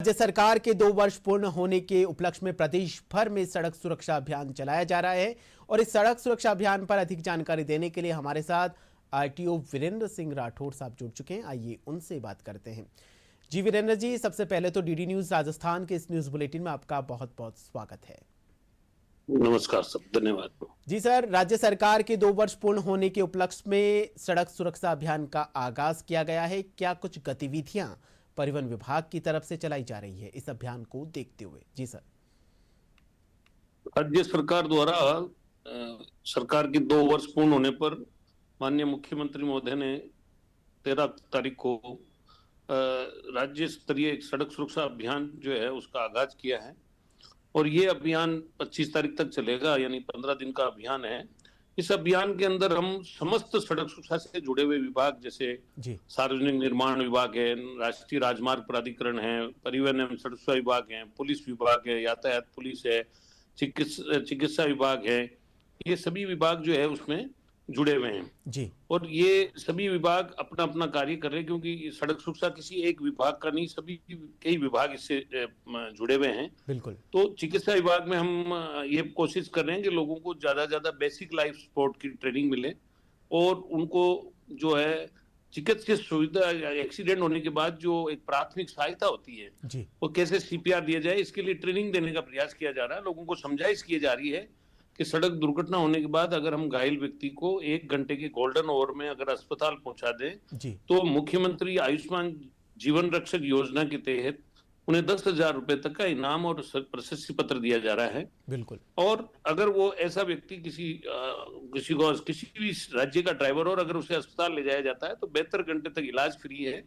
राज्य सरकार के 2 वर्ष पूर्ण होने के उपलक्ष्य में प्रदेश भर में सड़क सुरक्षा अभियान चलाया जा रहा है और इस सड़क सुरक्षा अभियान पर अधिक जानकारी देने के लिए हमारे साथ आरटीओ वीरेंद्र सिंह राठौड़ साहब जुड़ चुके हैं। आइए उनसे बात करते हैं। जी वीरेंद्र जी, सबसे पहले तो डीडी न्यूज राजस्थान के इस न्यूज बुलेटिन में आपका बहुत बहुत स्वागत है। नमस्कार सब, धन्यवाद। जी सर, राज्य सरकार के 2 वर्ष पूर्ण होने के उपलक्ष्य में सड़क सुरक्षा अभियान का आगाज किया गया है। क्या कुछ गतिविधियां परिवहन विभाग की तरफ से चलाई जा रही है इस अभियान को देखते हुए? जी सर। राज्य सरकार द्वारा सरकार के 2 वर्ष पूर्ण होने पर माननीय मुख्यमंत्री महोदय ने 13 तारीख को राज्य स्तरीय एक सड़क सुरक्षा अभियान जो है उसका आगाज किया है और ये अभियान 25 तारीख तक चलेगा, यानी 15 दिन का अभियान है। इस अभियान के अंदर हम समस्त सड़क सुरक्षा से जुड़े हुए विभाग जैसे सार्वजनिक निर्माण विभाग है, राष्ट्रीय राजमार्ग प्राधिकरण है, परिवहन एवं सड़क सुरक्षा विभाग है, पुलिस विभाग है, यातायात पुलिस है, चिकित्सा विभाग है, ये सभी विभाग जो है उसमें जुड़े हुए हैं जी। और ये सभी विभाग अपना अपना कार्य कर रहे हैं, क्योंकि सड़क सुरक्षा किसी एक विभाग का नहीं, सभी कई विभाग इससे जुड़े हुए हैं। बिल्कुल। तो चिकित्सा विभाग में हम ये कोशिश कर रहे हैं कि लोगों को ज्यादा से ज्यादा बेसिक लाइफ सपोर्ट की ट्रेनिंग मिले और उनको जो है चिकित्सीय सुविधा, एक्सीडेंट होने के बाद जो एक प्राथमिक सहायता होती है जी, वो कैसे सीपीआर दिया जाए, इसके लिए ट्रेनिंग देने का प्रयास किया जा रहा है। लोगों को समझाइश की जा रही है कि सड़क दुर्घटना होने के बाद अगर हम घायल व्यक्ति को 1 घंटे के गोल्डन आवर में अगर अस्पताल पहुंचा दें तो मुख्यमंत्री आयुष्मान जीवन रक्षक योजना के तहत उन्हें 10,000 रुपए तक का इनाम और प्रशस्ति पत्र दिया जा रहा है। बिल्कुल। और अगर वो ऐसा व्यक्ति किसी भी राज्य का ड्राइवर और अगर उसे अस्पताल ले जाया जाता है तो 72 घंटे तक इलाज फ्री है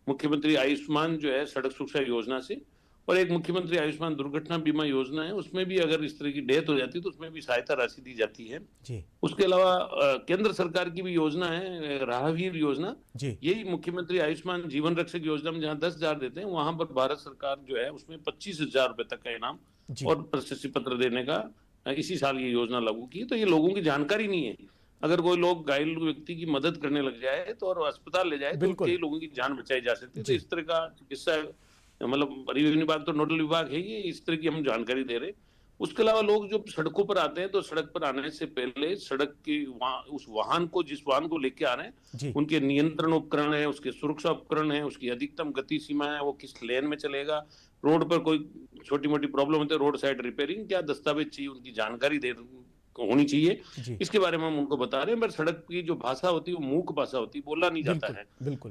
मुख्यमंत्री आयुष्मान जो है सड़क सुरक्षा योजना से। और एक मुख्यमंत्री आयुष्मान दुर्घटना बीमा योजना है, उसमें भी अगर इस तरह की डेथ हो जाती है तो उसमें भी सहायता राशि दी जाती है जी। उसके अलावा केंद्र सरकार की भी योजना है राहवीर योजना, यही मुख्यमंत्री आयुष्मान जीवन रक्षक योजना में जहां 10,000 देते हैं वहां पर भारत सरकार जो है उसमें 25,000 रुपए तक का इनाम और प्रशस्ति पत्र देने का इसी साल ये योजना लागू की। तो ये लोगों की जानकारी नहीं है। अगर कोई लोग घायल व्यक्ति की मदद करने लग जाए तो और अस्पताल ले जाए तो कई लोगों की जान बचाई जा सकती है। तो इस तरह का किस्सा, मतलब परिवहन विभाग तो नोडल विभाग है, ये इस तरह की हम जानकारी दे रहे हैं। उसके अलावा लोग जो सड़कों पर आते हैं तो सड़क पर आने से पहले सड़क के उस वाहन को, जिस वाहन को लेके आ रहे हैं उनके नियंत्रण उपकरण है, उसके सुरक्षा उपकरण है, उसकी अधिकतम गति सीमा है, वो किस लेन में चलेगा, रोड पर कोई छोटी मोटी प्रॉब्लम होती है, रोड साइड रिपेयरिंग, क्या दस्तावेज चाहिए, उनकी जानकारी होनी चाहिए। इसके बारे में हम उनको बता रहे हैं। पर सड़क की जो भाषा होती है वो मूक भाषा होती है, बोला नहीं जाता है।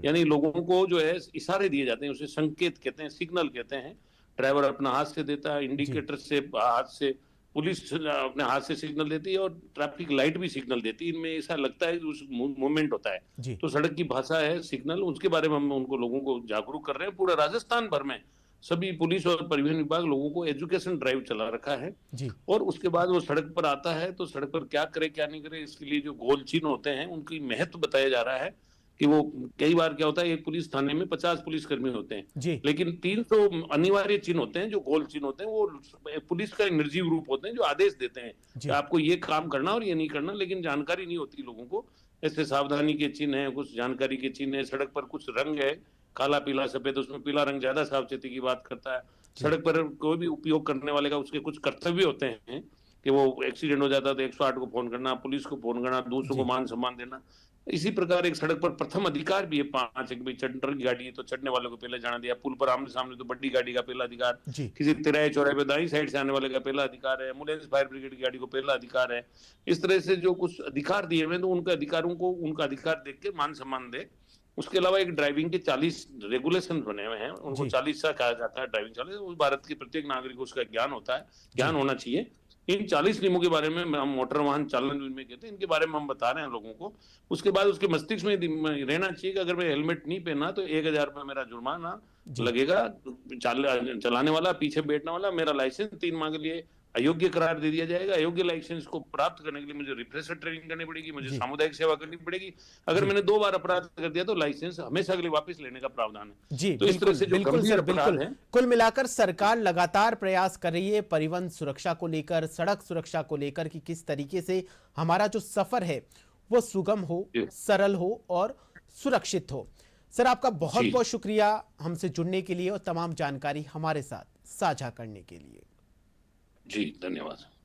यानी लोगों को जो है इशारे दिए जाते हैं, उसे संकेत कहते हैं, सिग्नल कहते हैं। ड्राइवर अपना हाथ से देता है, इंडिकेटर से हाथ से, पुलिस अपने हाथ से सिग्नल देती है और ट्रैफिक लाइट भी सिग्नल देती है। इनमें ऐसा लगता है कि उस मूवमेंट होता है। तो सड़क की भाषा है सिग्नल, उसके बारे में हम उनको लोगों को जागरूक कर रहे हैं। पूरा राजस्थान भर में सभी पुलिस और परिवहन विभाग लोगों को एजुकेशन ड्राइव चला रखा है और उसके बाद वो सड़क पर आता है तो सड़क पर क्या करे क्या नहीं करे, इसके लिए जो गोल चिन्ह होते हैं उनकी महत्व बताया जा रहा है कि वो कई बार क्या होता है, एक पुलिस थाने में 50 पुलिसकर्मी होते हैं लेकिन 300 अनिवार्य चिन्ह होते हैं, जो गोल चिन्ह होते हैं वो पुलिस का निर्जीव रूप होते हैं जो आदेश देते हैं कि आपको ये काम करना और ये नहीं करना, लेकिन जानकारी नहीं होती लोगों को। ऐसे सावधानी के चिन्ह है, कुछ जानकारी के चिन्ह है। सड़क पर कुछ रंग है, काला पीला सफेद, उसमें पीला रंग ज्यादा सावचेती की बात करता है। सड़क पर कोई भी उपयोग करने वाले का उसके कुछ कर्तव्य होते हैं कि वो एक्सीडेंट हो जाता है तो 108 को फोन करना, पुलिस को फोन करना, दूसरों को मान सम्मान देना। इसी प्रकार एक सड़क पर प्रथम अधिकार भी है 5, एक भाई चढ़ की गाड़ी है तो चढ़ने वाले को पहले जाना दिया, पुल पर आमने सामने तो बड़ी गाड़ी का पहला अधिकार, किसी तिराहे चौराहे पे दाई साइड से आने वाले का पहला अधिकार है, एम्बुलेंस फायर ब्रिगेड की गाड़ी को पहला अधिकार है। इस तरह से जो कुछ अधिकार दिए हुए तो उनके अधिकारों को उनका अधिकार देख के मान सम्मान दे। उसके अलावा एक ड्राइविंग के 40 रेगुलेशन बने हुए हैं, उनको 40 सा कहा जाता है ड्राइविंग 40। उस भारत के प्रत्येक नागरिक को उसका ज्ञान होता है, ज्ञान होना चाहिए। इन 40 नियमों के बारे में हम मोटर वाहन चालन में कहते हैं, इनके बारे में हम बता रहे हैं लोगों को। उसके बाद उसके मस्तिष्क में रहना चाहिए कि अगर मैं हेलमेट नहीं पहना तो 1,000 रुपये मेरा जुर्माना लगेगा, चलाने वाला, पीछे बैठने वाला, मेरा लाइसेंस 3 माह के लिए अयोग्य करार दे दिया जाएगा। अयोग्य लाइसेंस को प्राप्त करने के लिए मुझे रिफ्रेशर ट्रेनिंग करनी पड़ेगी, मुझे सामुदायिक सेवा करनी पड़ेगी। अगर मैंने 2 बार अपराध कर दिया तो लाइसेंस हमेशा के लिए वापस लेने का प्रावधान है। जी, तो इस तरह से जो गंभीर अपराध है, कुल मिलाकर सरकार लगातार प्रयास कर रही है परिवहन सुरक्षा को लेकर, सड़क सुरक्षा को लेकर कि किस तरीके से हमारा जो सफर है वो सुगम हो, सरल हो और सुरक्षित हो। सर आपका बहुत जी बहुत शुक्रिया हमसे जुड़ने के लिए और तमाम जानकारी हमारे साथ साझा करने के लिए। जी, धन्यवाद।